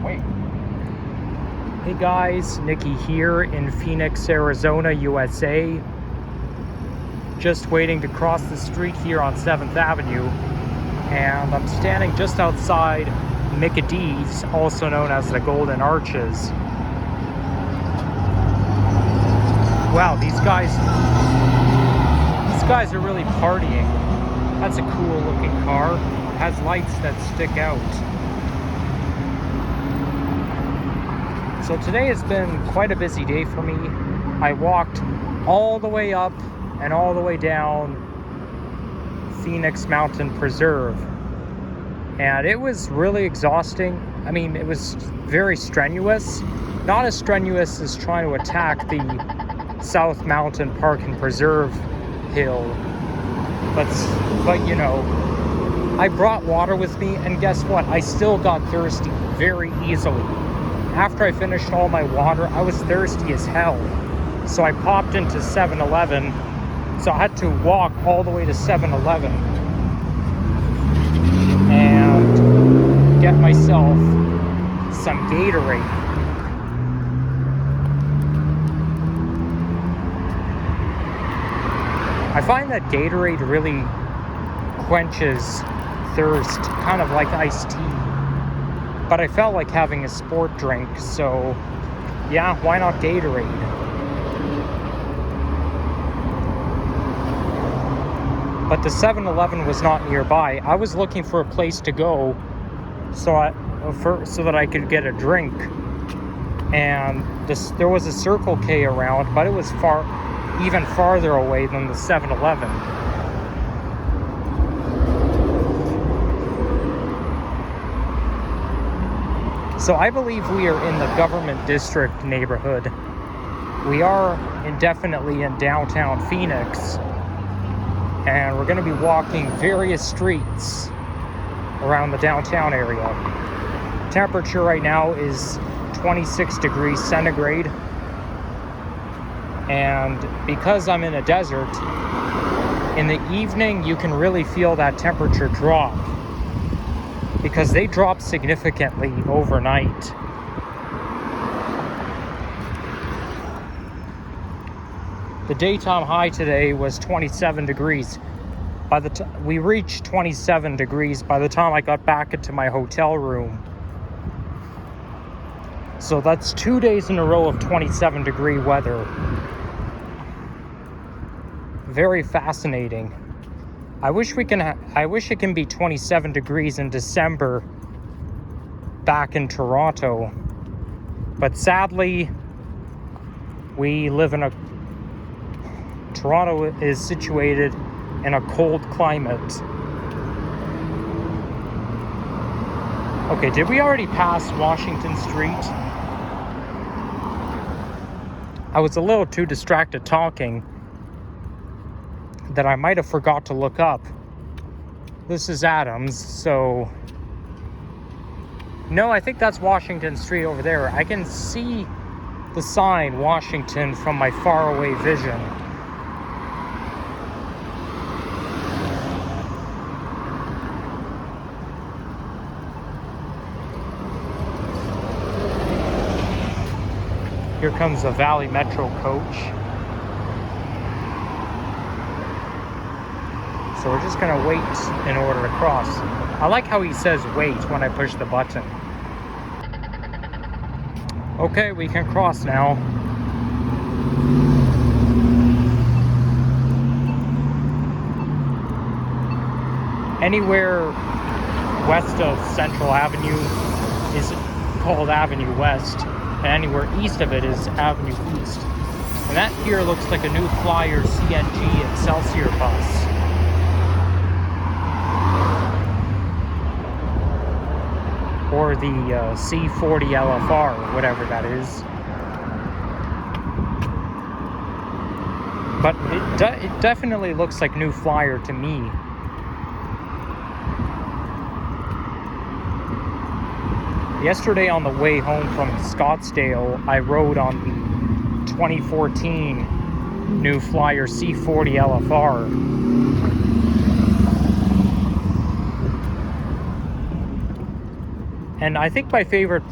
Wait. Hey guys, Nikki here in Phoenix, Arizona, USA. Just waiting to cross the street here on 7th Avenue. And I'm standing just outside Mickey D's, also known as the Golden Arches. Wow, these guys are really partying. That's a cool looking car. It has lights that stick out. So today has been quite a busy day for me. I walked all the way up and all the way down Phoenix Mountain Preserve. And it was really exhausting. I mean, it was very strenuous. Not as strenuous as trying to attack the South Mountain Park and Preserve hill. But you know, I brought water with me, and guess what? I still got thirsty very easily. After I finished all my water, I was thirsty as hell. So I popped into 7-Eleven. So I had to walk all the way to 7-Eleven and get myself some Gatorade. I find that Gatorade really quenches thirst, kind of like iced tea. But I felt like having a sport drink, so yeah, why not Gatorade? But the 7-Eleven was not nearby. I was looking for a place to go so that I could get a drink. And there was a Circle K around, but it was even farther away than the 7-Eleven. So I believe we are in the Government District neighborhood. We are definitely in downtown Phoenix. And we're going to be walking various streets around the downtown area. Temperature right now is 26 degrees centigrade. And because I'm in a desert, in the evening you can really feel that temperature drop, because they drop significantly overnight. The daytime high today was 27 degrees. We reached 27 degrees by the time I got back into my hotel room. So that's 2 days in a row of 27 degree weather. Very fascinating. I wish it can be 27 degrees in December back in Toronto. But sadly, Toronto is situated in a cold climate. Okay, did we already pass Washington Street? I was a little too distracted talking that I might have forgot to look up. This is Adams, so no, I think that's Washington Street over there. I can see the sign Washington from my faraway vision. Here comes the Valley Metro coach. So we're just gonna wait in order to cross. I like how he says wait when I push the button. Okay, we can cross now. Anywhere west of Central Avenue is called Avenue West, and anywhere east of it is Avenue East. And that here looks like a New Flyer CNG Excelsior bus. Or the C40 LFR, or whatever that is. But it definitely looks like New Flyer to me. Yesterday on the way home from Scottsdale, I rode on the 2014 New Flyer C40 LFR. And I think my favorite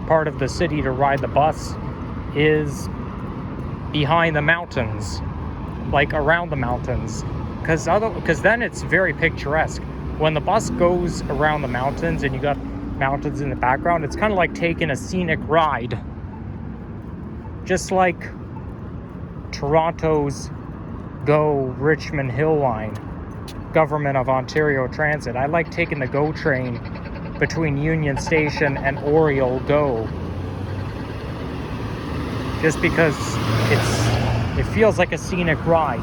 part of the city to ride the bus is behind the mountains, like around the mountains, because then it's very picturesque. When the bus goes around the mountains and you got mountains in the background, it's kind of like taking a scenic ride, just like Toronto's GO Richmond Hill line, Government of Ontario Transit. I like taking the GO train between Union Station and Oriole GO, just because it feels like a scenic ride.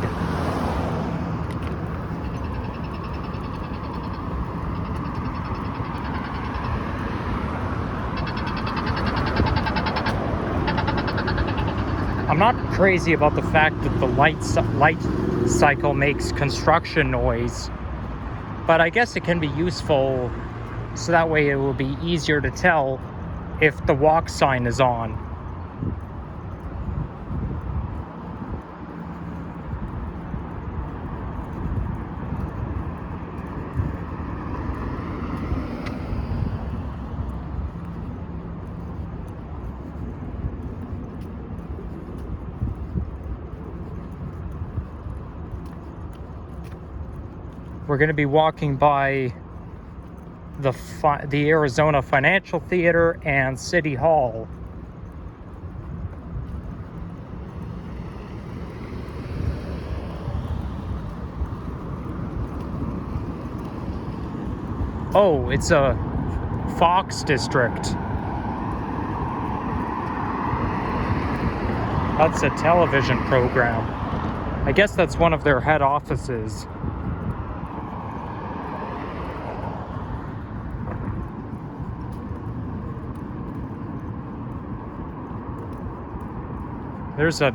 I'm not crazy about the fact that the light cycle makes construction noise, but I guess it can be useful, so that way it will be easier to tell if the walk sign is on. We're going to be walking by the Arizona Financial Theater and City Hall. Oh, it's a Fox district. That's a television program. I guess that's one of their head offices. There's a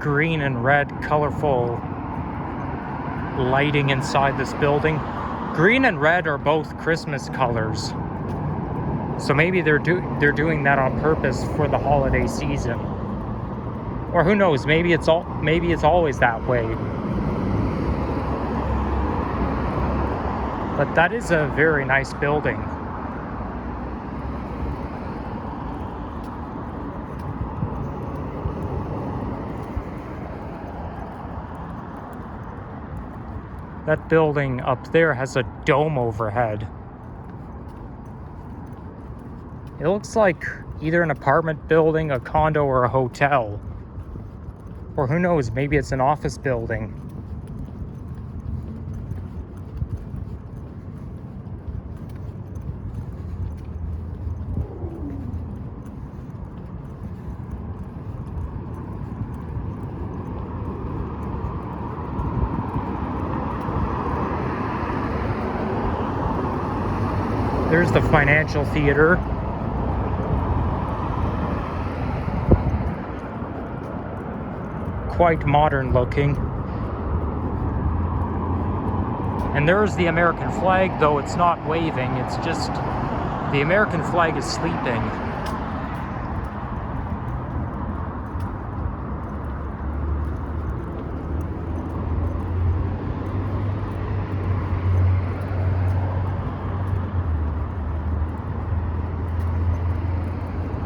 green and red colorful lighting inside this building. Green and red are both Christmas colors, so maybe they're doing that on purpose for the holiday season, or who knows? Maybe it's always that way. But that is a very nice building. That building up there has a dome overhead. It looks like either an apartment building, a condo, or a hotel. Or who knows, maybe it's an office building. There's the Financial Theater. Quite modern looking. And there's the American flag, though it's not waving, it's just the American flag is sleeping.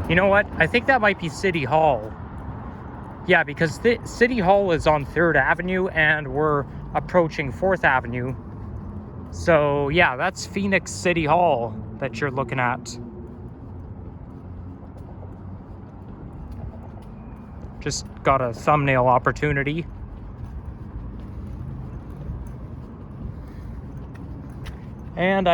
You know what? I think that might be City Hall. Yeah, because the City Hall is on 3rd Avenue and we're approaching 4th Avenue. So yeah, that's Phoenix City Hall that you're looking at. Just got a thumbnail opportunity. And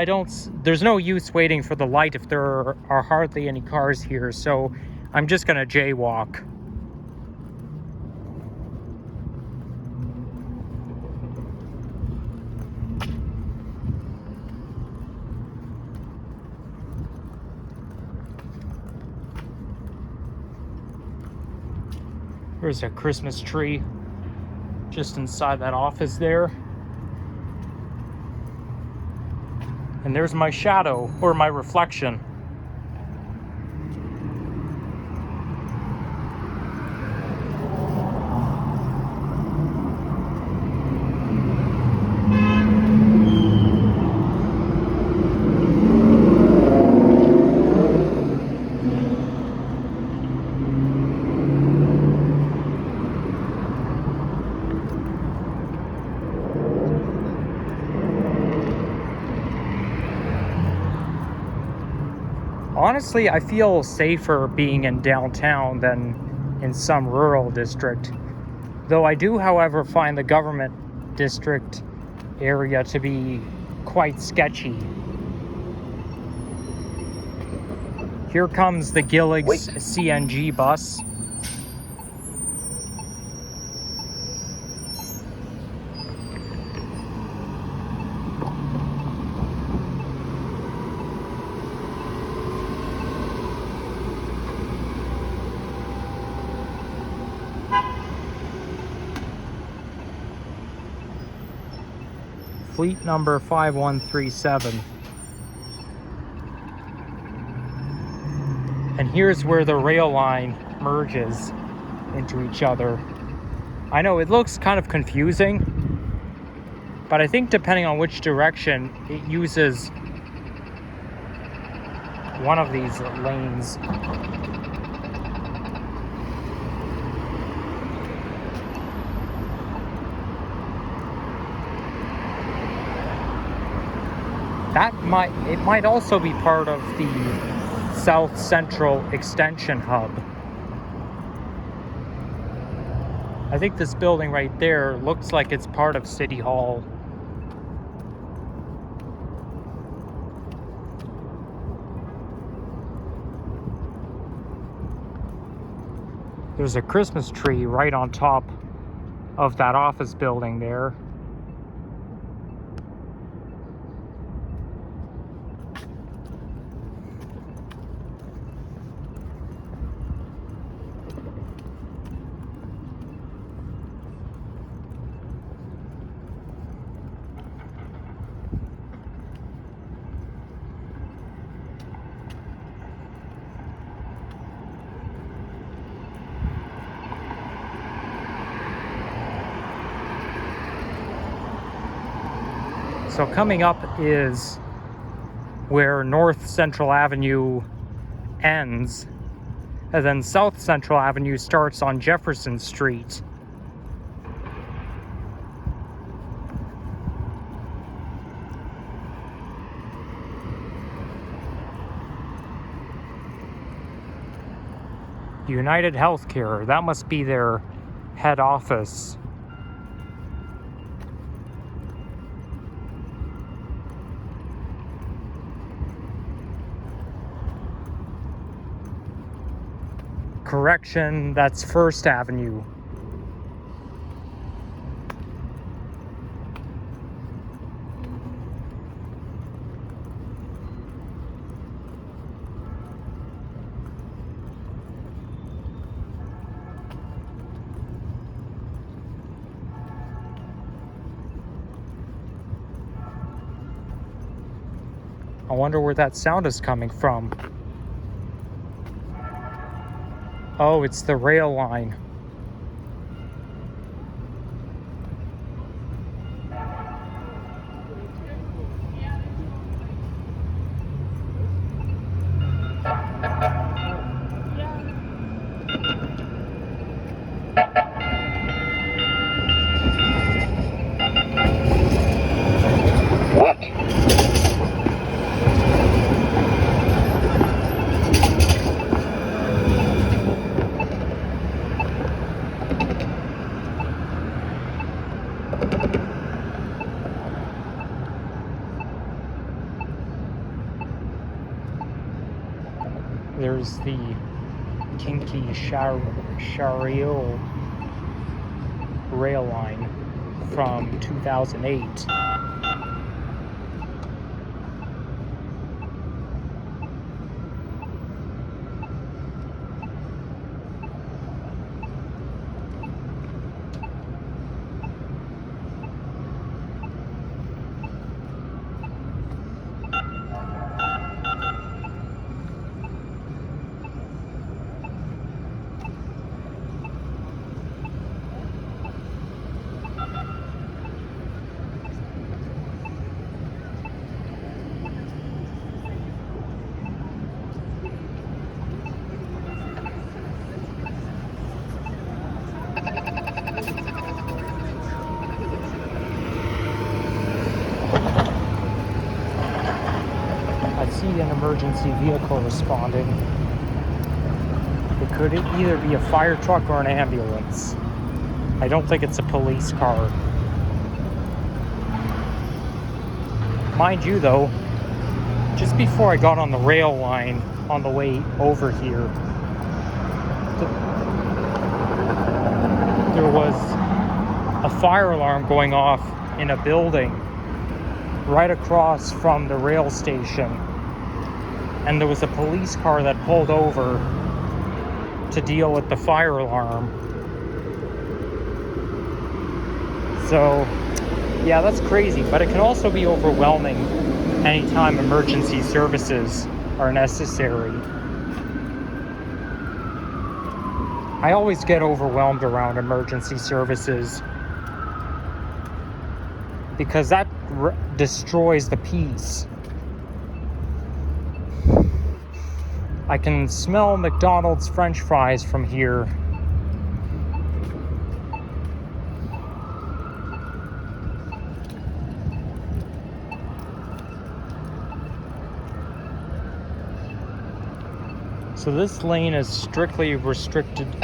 there's no use waiting for the light if there are hardly any cars here, so I'm just gonna jaywalk. There's a Christmas tree just inside that office there. And there's my shadow, or my reflection. Honestly, I feel safer being in downtown than in some rural district. Though I do, however, find the government district area to be quite sketchy. Here comes the Gilligs CNG bus. Fleet number 5137. And here's where the rail line merges into each other. I know it looks kind of confusing, but I think depending on which direction it uses one of these lanes. It might also be part of the South Central Extension Hub. I think this building right there looks like it's part of City Hall. There's a Christmas tree right on top of that office building there. So coming up is where North Central Avenue ends, and then South Central Avenue starts on Jefferson Street. United Healthcare, that must be their head office. Correction, that's First Avenue. I wonder where that sound is coming from. Oh, it's the rail line. There's the Kinky Shariel rail line from 2008. see an emergency vehicle responding. It could either be a fire truck or an ambulance. I don't think it's a police car. Mind you though, just before I got on the rail line on the way over here, there was a fire alarm going off in a building right across from the rail station. And there was a police car that pulled over to deal with the fire alarm. So, yeah, that's crazy, but it can also be overwhelming anytime emergency services are necessary. I always get overwhelmed around emergency services because that destroys the peace. I can smell McDonald's French fries from here. So this lane is strictly restricted to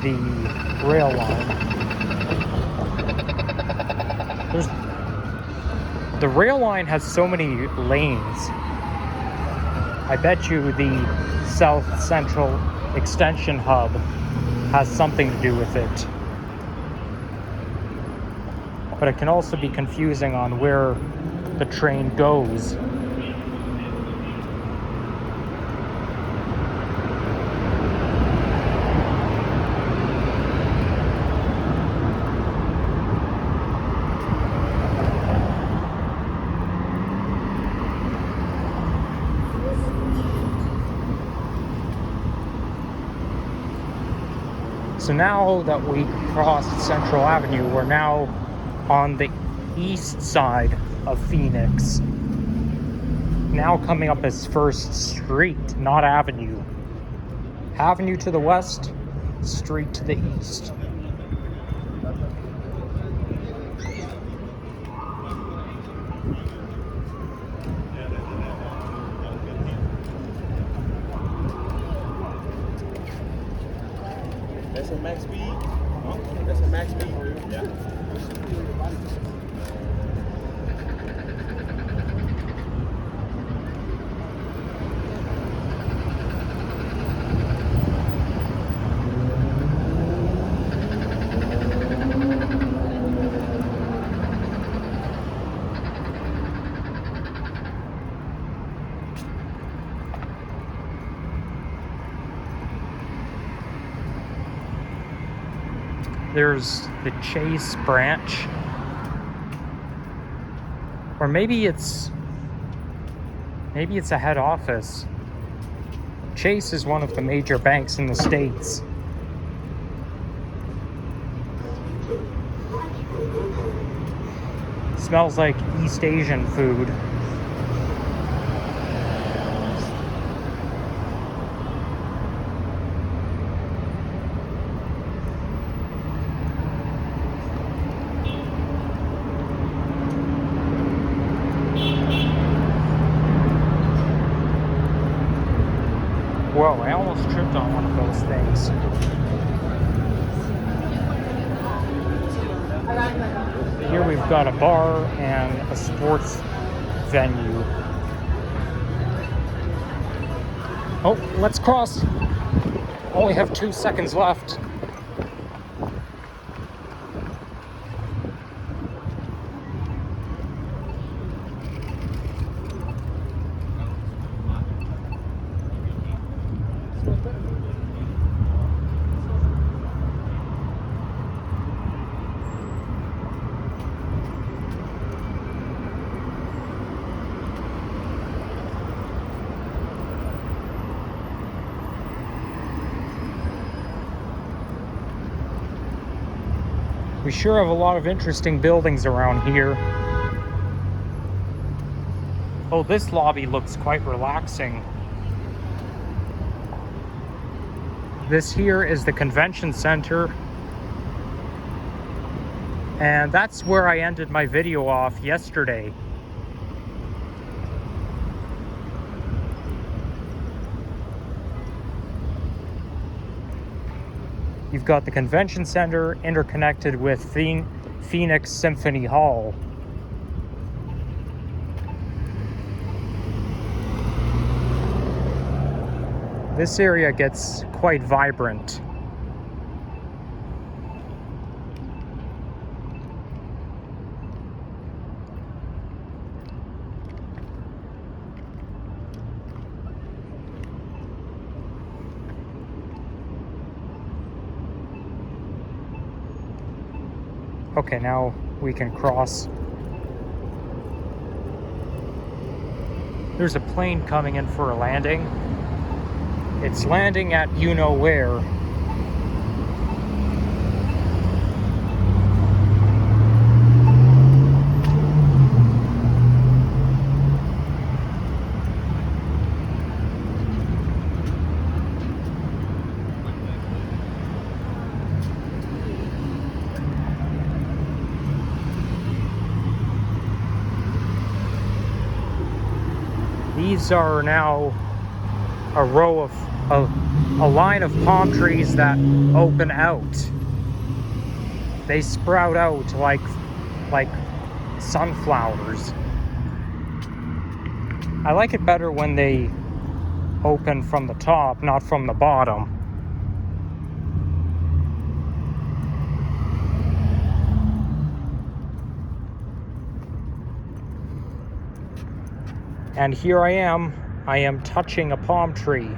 the rail line. The rail line has so many lanes. I bet you the South Central Extension Hub has something to do with it. But it can also be confusing on where the train goes. So now that we crossed Central Avenue, we're now on the east side of Phoenix. Now coming up as First Street, not Avenue. Avenue to the west, street to the east. That's a max speed? Huh? That's a max speed? Yeah. There's the Chase branch. Or maybe it's a head office. Chase is one of the major banks in the States. Smells like East Asian food. Whoa, I almost tripped on one of those things. Here we've got a bar and a sports venue. Oh, let's cross. Only have 2 seconds left. We sure have a lot of interesting buildings around here. Oh, this lobby looks quite relaxing. This here is the convention center. And that's where I ended my video off yesterday. You've got the convention center interconnected with Phoenix Symphony Hall. This area gets quite vibrant. Okay, now we can cross. There's a plane coming in for a landing. It's landing at you-know-where. These are now a row of a line of palm trees that open out. They sprout out like sunflowers. I like it better when they open from the top, not from the bottom. And here I am touching a palm tree.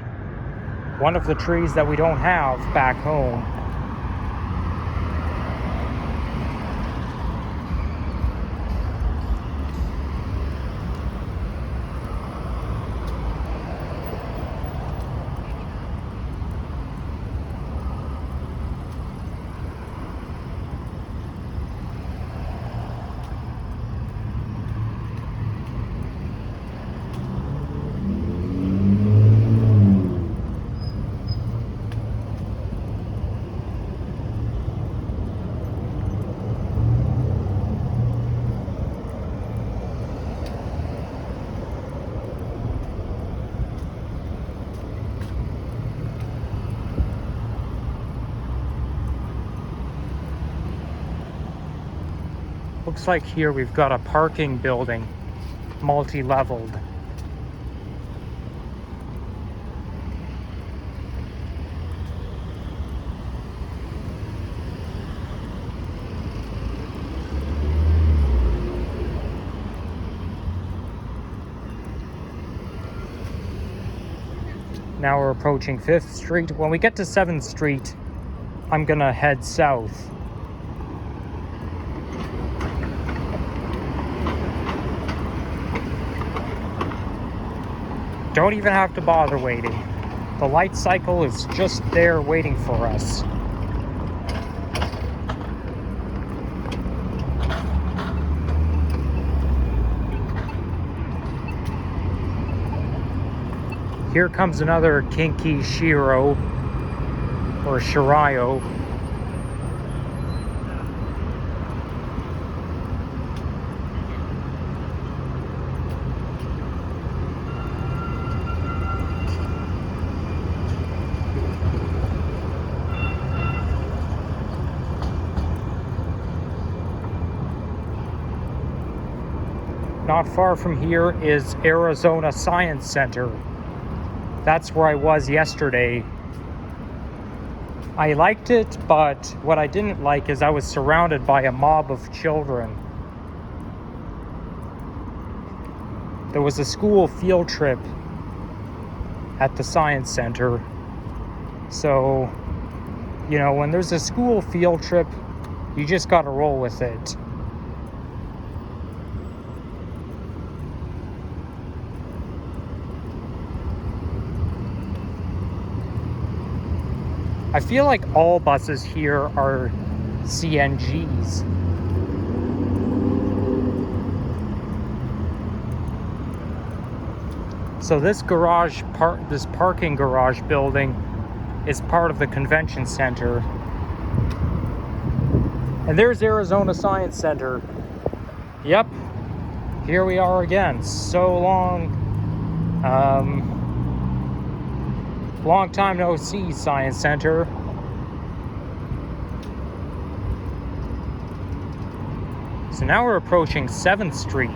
One of the trees that we don't have back home. Looks like here we've got a parking building, multi-leveled. Now we're approaching 5th Street. When we get to 7th Street, I'm gonna head south. Don't even have to bother waiting. The light cycle is just there waiting for us. Here comes another Kinki Shiro or Shirayo. Not far from here is Arizona Science Center. That's where I was yesterday. I liked it, but what I didn't like is I was surrounded by a mob of children. There was a school field trip at the Science Center. So, you know, when there's a school field trip, you just gotta roll with it. I feel like all buses here are CNGs. So this this parking garage building is part of the convention center. And there's Arizona Science Center. Yep, here we are again. So long. Long time no see, Science Center. So now we're approaching 7th Street.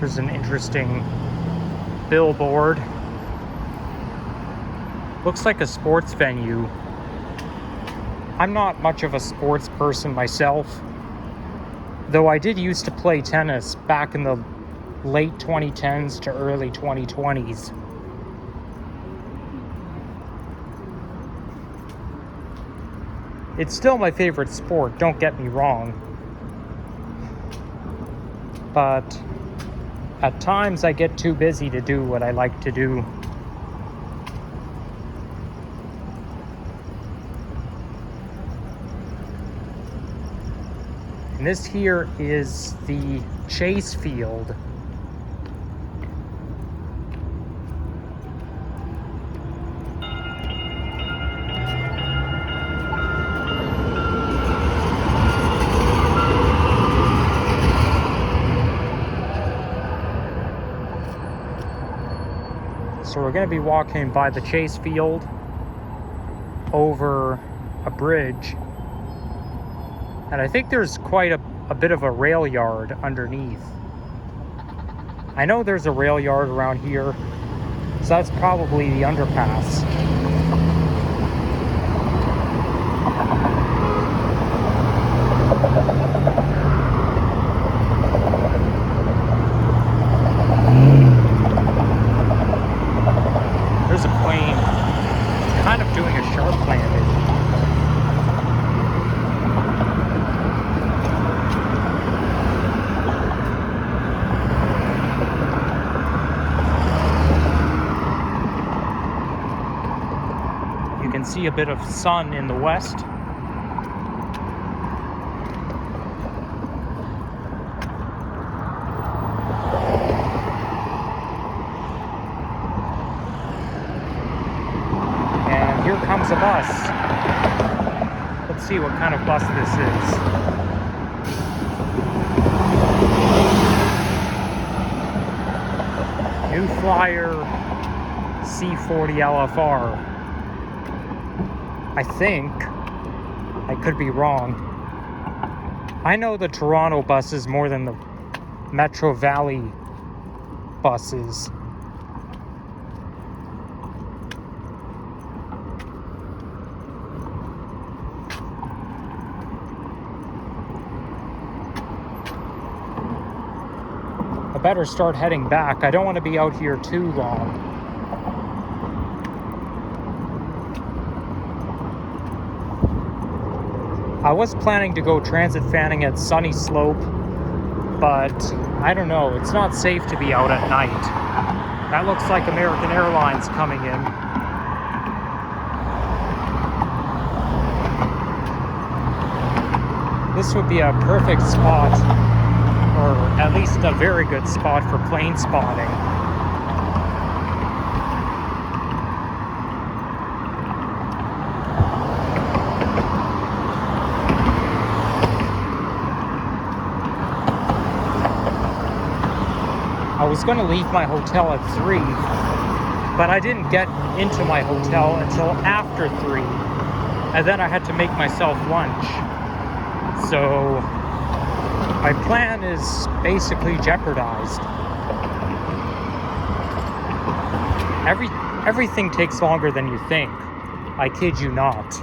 There's an interesting billboard. Looks like a sports venue. I'm not much of a sports person myself, though I did used to play tennis back in the late 2010s to early 2020s. It's still my favorite sport, don't get me wrong. But at times I get too busy to do what I like to do. And this here is the Chase Field. So we're going to be walking by the Chase Field over a bridge. And I think there's quite a bit of a rail yard underneath. I know there's a rail yard around here, so that's probably the underpass. There's a plane. It's kind of doing a sharp landing. You can see a bit of sun in the west. And here comes a bus. Let's see what kind of bus this is. New Flyer C40 LFR. I think. I could be wrong. I know the Toronto buses more than the Metro Valley buses. I better start heading back. I don't want to be out here too long. I was planning to go transit fanning at Sunny Slope, but I don't know. It's not safe to be out at night. That looks like American Airlines coming in. This would be a perfect spot, or at least a very good spot for plane spotting. I was going to leave my hotel at 3, but I didn't get into my hotel until after 3, and then I had to make myself lunch. So my plan is basically jeopardized. Everything takes longer than you think. I kid you not.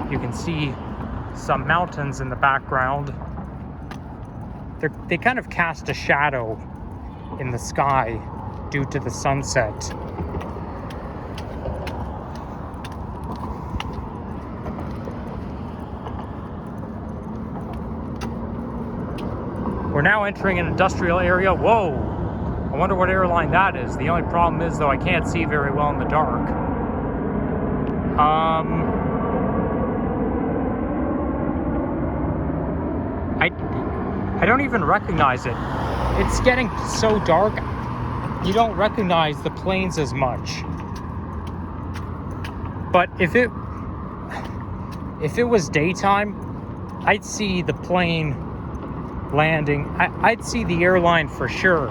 You can see some mountains in the background. They kind of cast a shadow in the sky due to the sunset. We're now entering an industrial area. Whoa! I wonder what airline that is. The only problem is, though, I can't see very well in the dark. I don't even recognize it. It's getting so dark, you don't recognize the planes as much. But if it was daytime, I'd see the plane landing. I'd see the airline for sure.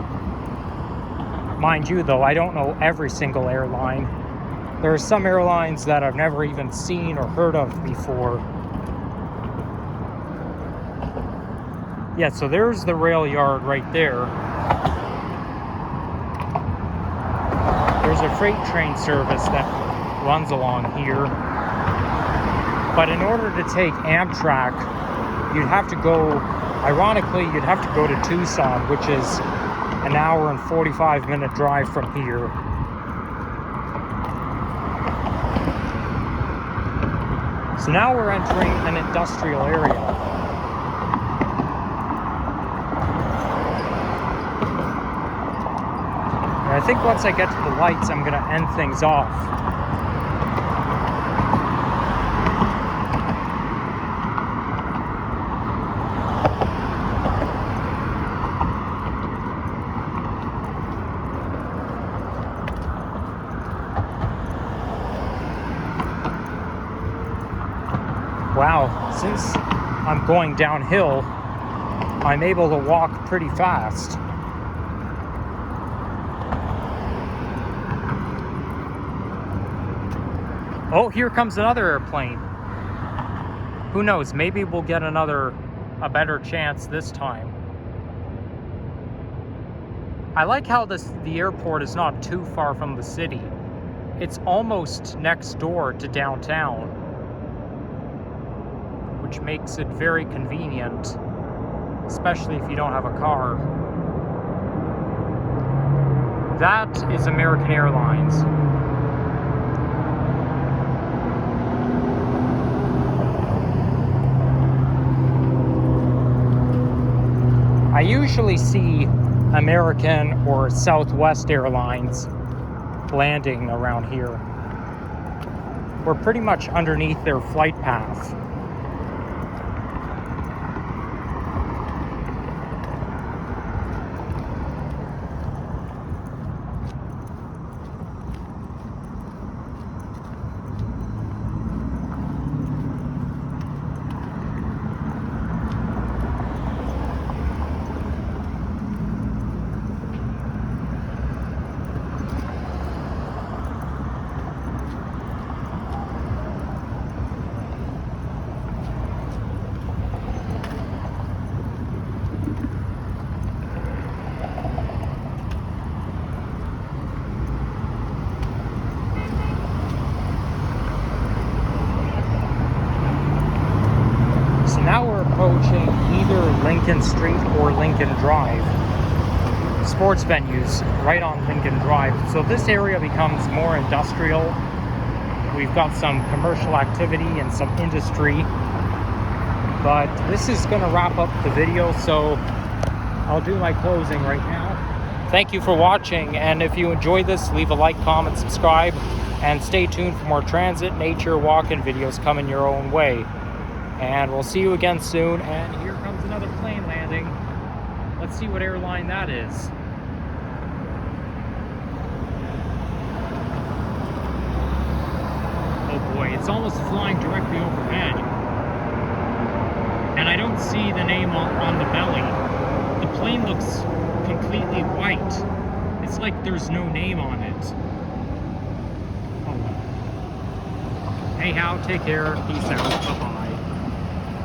Mind you, though, I don't know every single airline. There are some airlines that I've never even seen or heard of before. Yeah, so there's the rail yard right there. There's a freight train service that runs along here. But in order to take Amtrak, you'd have to go, ironically, you'd have to go to Tucson, which is an hour and 45-minute drive from here. So now we're entering an industrial area. And I think once I get to the lights, I'm going to end things off. Wow, since I'm going downhill, I'm able to walk pretty fast. Oh, here comes another airplane. Who knows, maybe we'll get a better chance this time. I like how the airport is not too far from the city. It's almost next door to downtown, which makes it very convenient, especially if you don't have a car. That is American Airlines. I usually see American or Southwest Airlines landing around here. We're pretty much underneath their flight path. Now we're approaching either Lincoln Street or Lincoln Drive. Sports venues right on Lincoln Drive. So this area becomes more industrial. We've got some commercial activity and some industry. But this is going to wrap up the video, so I'll do my closing right now. Thank you for watching, and if you enjoyed this, leave a like, comment, subscribe, and stay tuned for more transit, nature, walk-in videos coming your own way. And we'll see you again soon. And here comes another plane landing. Let's see what airline that is. Oh boy, it's almost flying directly overhead. And I don't see the name on the belly. The plane looks completely white. It's like there's no name on it. Oh well. Hey, Hal, take care. Peace out. Bye-bye.